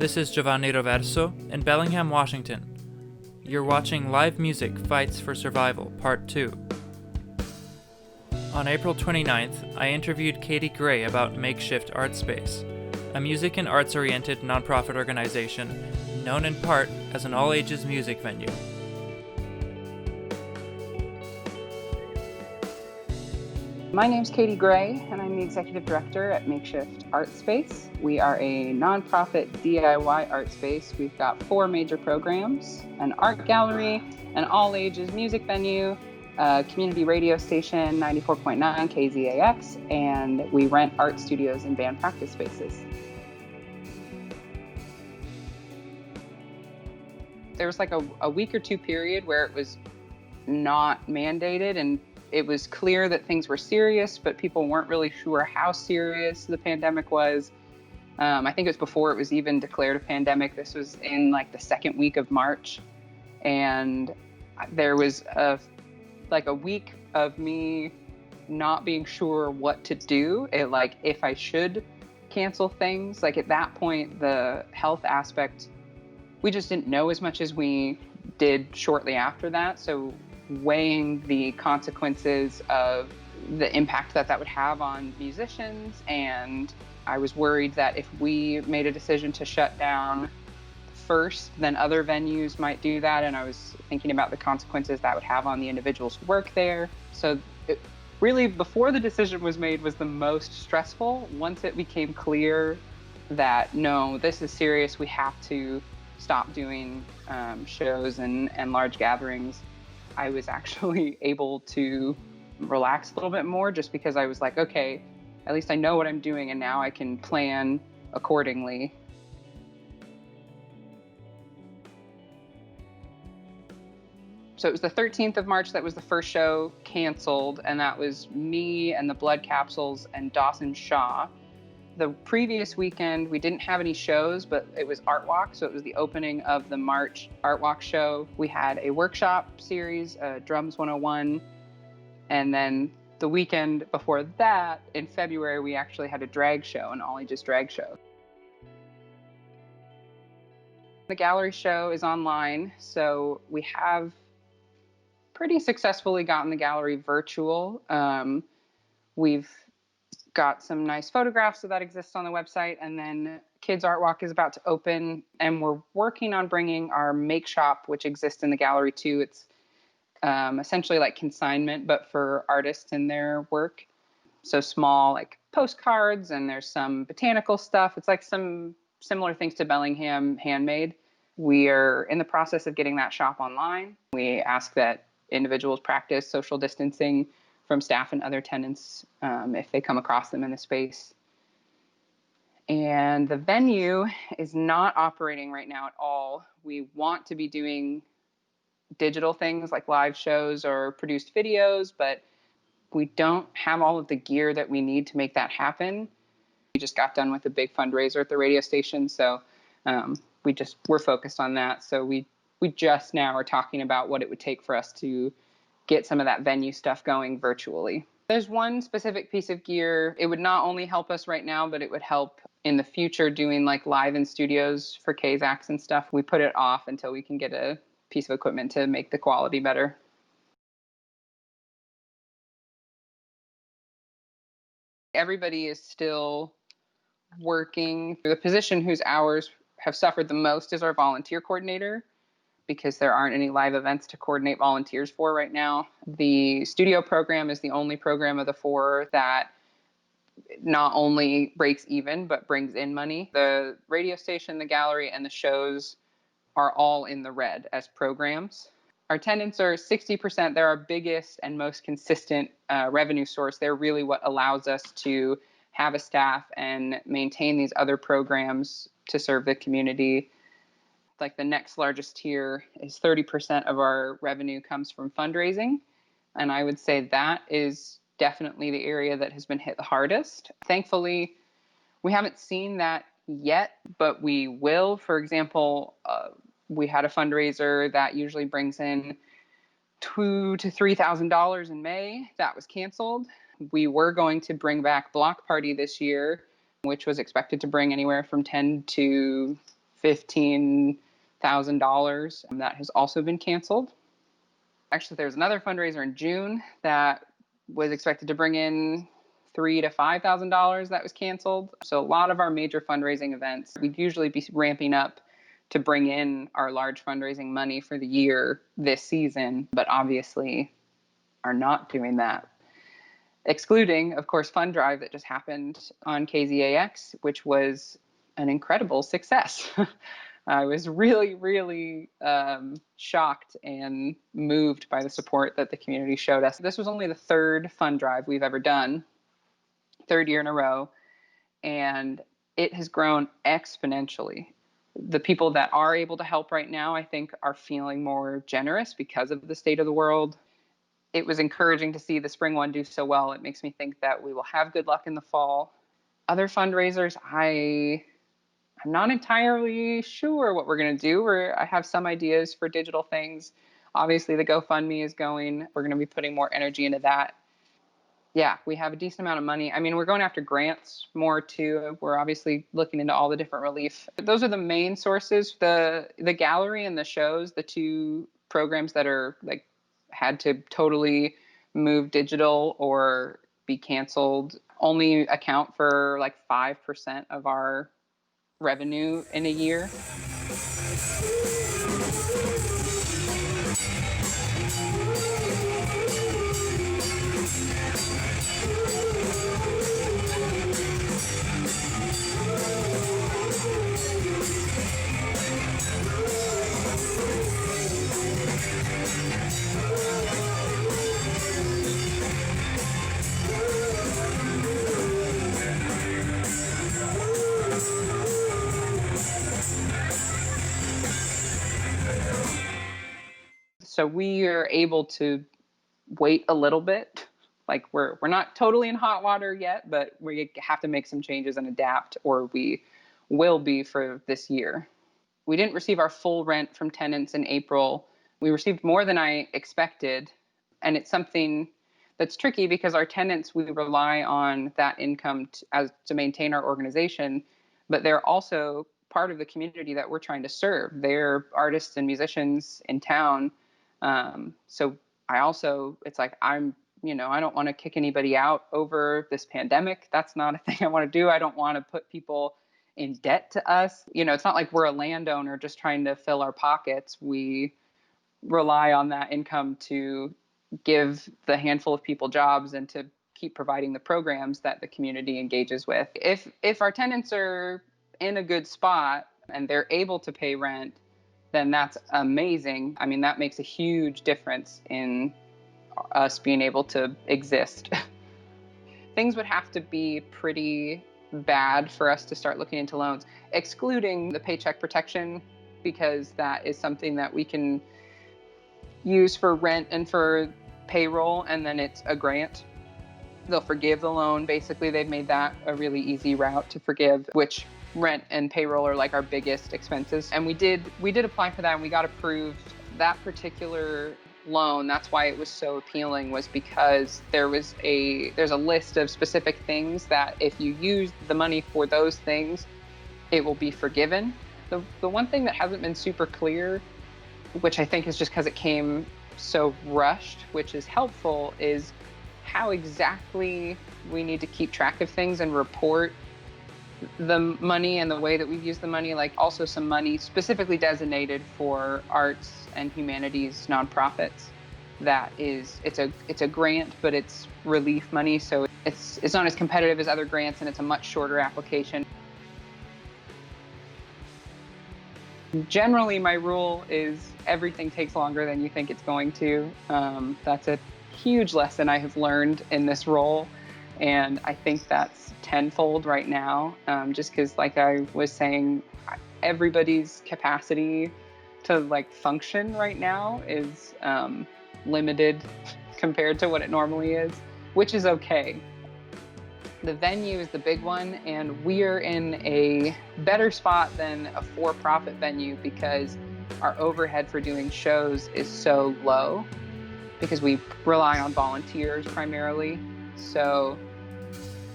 This is Giovanni Roverso in Bellingham, Washington. You're watching Live Music Fights for Survival, Part 2. On April 29th, I interviewed Katie Gray about Make.Shift Art Space, a music and arts-oriented nonprofit organization known in part as an all-ages music venue. My name's Katie Gray, and I'm the Executive Director at Make.Shift Art Space. We are a nonprofit DIY art space. We've got 4 major programs: an art gallery, an all-ages music venue, a community radio station, 94.9 KZAX, and we rent art studios and band practice spaces. There was like a week or two period where it was not mandated, and it was clear that things were serious, but people weren't really sure how serious the pandemic was. I think it was before it was even declared a pandemic. This was in like the second week of March. And there was a week of me not being sure what to do. If I should cancel things. Like at that point, the health aspect, we just didn't know as much as we did shortly after that. So weighing the consequences of the impact that would have on musicians, and I was worried that if we made a decision to shut down first, then other venues might do that, and I was thinking about the consequences that would have on the individuals who work there. So it really, before the decision was made, was the most stressful. Once it became clear that no, this is serious, we have to stop doing shows and large gatherings, I was actually able to relax a little bit more, just because I was like, okay, at least I know what I'm doing, and now I can plan accordingly. So it was the 13th of March that was the first show canceled, and that was me and the Blood Capsules and Dawson Shaw. The previous weekend, we didn't have any shows, but it was Art Walk, so it was the opening of the March Art Walk show. We had a workshop series, Drums 101, and then the weekend before that, in February, we actually had a drag show, an all-ages drag show. The gallery show is online, so we have pretty successfully gotten the gallery virtual. We've got some nice photographs that exist on the website, and then Kids Art Walk is about to open, and we're working on bringing our Make Shop, which exists in the gallery too. It's essentially like consignment, but for artists and their work. So small, like postcards, and there's some botanical stuff. It's like some similar things to Bellingham handmade. We are in the process of getting that shop online. We ask that individuals practice social distancing from staff and other tenants if they come across them in the space. And the venue is not operating right now at all. We want to be doing digital things like live shows or produced videos, but we don't have all of the gear that we need to make that happen. We just got done with a big fundraiser at the radio station, so we're focused on that. So we just now are talking about what it would take for us to get some of that venue stuff going virtually. There's one specific piece of gear. It would not only help us right now, but it would help in the future doing like live in studios for KZAX and stuff. We put it off until we can get a piece of equipment to make the quality better. Everybody is still working. The position whose hours have suffered the most is our volunteer coordinator, because there aren't any live events to coordinate volunteers for right now. The studio program is the only program of the 4 that not only breaks even, but brings in money. The radio station, the gallery, and the shows are all in the red as programs. Our tenants are 60%. They're our biggest and most consistent revenue source. They're really what allows us to have a staff and maintain these other programs to serve the community. Like the next largest tier is 30% of our revenue comes from fundraising. And I would say that is definitely the area that has been hit the hardest. Thankfully, we haven't seen that yet, but we will. For example, we had a fundraiser that usually brings in $2,000 to $3,000 in May. That was canceled. We were going to bring back Block Party this year, which was expected to bring anywhere from 10 to $15,000. That has also been canceled. Actually, there's another fundraiser in June that was expected to bring in $3,000 to $5,000 that was canceled. So a lot of our major fundraising events, we'd usually be ramping up to bring in our large fundraising money for the year this season, but obviously are not doing that. Excluding, of course, Fund Drive that just happened on KZAX, which was an incredible success. I was really, really shocked and moved by the support that the community showed us. This was only the third Fund Drive we've ever done, third year in a row, and it has grown exponentially. The people that are able to help right now, I think, are feeling more generous because of the state of the world. It was encouraging to see the spring one do so well. It makes me think that we will have good luck in the fall. Other fundraisers, I'm not entirely sure what we're going to do. I have some ideas for digital things. Obviously, the GoFundMe is going. We're going to be putting more energy into that. Yeah, we have a decent amount of money. I mean, we're going after grants more too. We're obviously looking into all the different relief. Those are the main sources. The gallery and the shows, the two programs that are like had to totally move digital or be canceled, only account for like 5% of our revenue in a year. So we are able to wait a little bit. Like we're not totally in hot water yet, but we have to make some changes and adapt, or we will be for this year. We didn't receive our full rent from tenants in April. We received more than I expected, and it's something that's tricky because our tenants, we rely on that income to maintain our organization, but they're also part of the community that we're trying to serve. They're artists and musicians in town. So it's like I don't want to kick anybody out over this pandemic. That's not a thing I want to do. I don't want to put people in debt to us. It's not like we're a landowner just trying to fill our pockets. We rely on that income to give the handful of people jobs and to keep providing the programs that the community engages with. If our tenants are in a good spot and they're able to pay rent, then that's amazing. I mean, that makes a huge difference in us being able to exist. Things would have to be pretty bad for us to start looking into loans, excluding the Paycheck Protection, because that is something that we can use for rent and for payroll, and then it's a grant. They'll forgive the loan. Basically, they've made that a really easy route to forgive, which rent and payroll are like our biggest expenses. And we did apply for that, and we got approved. That particular loan, that's why it was so appealing, was because there's a list of specific things that if you use the money for those things, it will be forgiven. The one thing that hasn't been super clear, which I think is just because it came so rushed, which is helpful, is how exactly we need to keep track of things and report the money and the way that we've used the money. Like also some money specifically designated for arts and humanities nonprofits. It's a grant, but it's relief money, so it's not as competitive as other grants, and it's a much shorter application. Generally, my rule is everything takes longer than you think it's going to. That's a huge lesson I have learned in this role, and I think that's tenfold right now, just because, like I was saying, everybody's capacity to like function right now is limited compared to what it normally is, which is okay. The venue is the big one, and we're in a better spot than a for-profit venue because our overhead for doing shows is so low because we rely on volunteers primarily. So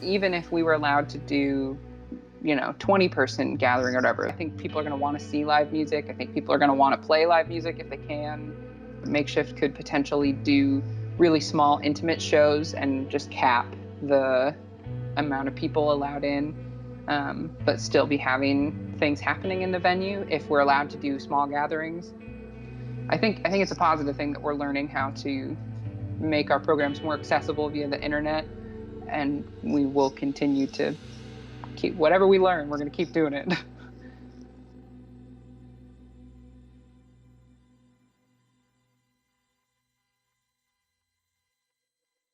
even if we were allowed to do 20-person gathering or whatever. I think people are going to want to see live music. I think people are going to want to play live music if they can. Make.Shift could potentially do really small, intimate shows and just cap the amount of people allowed in, but still be having things happening in the venue if we're allowed to do small gatherings. I think it's a positive thing that we're learning how to make our programs more accessible via the internet, and we will continue to keep whatever we learn. We're going to keep doing it.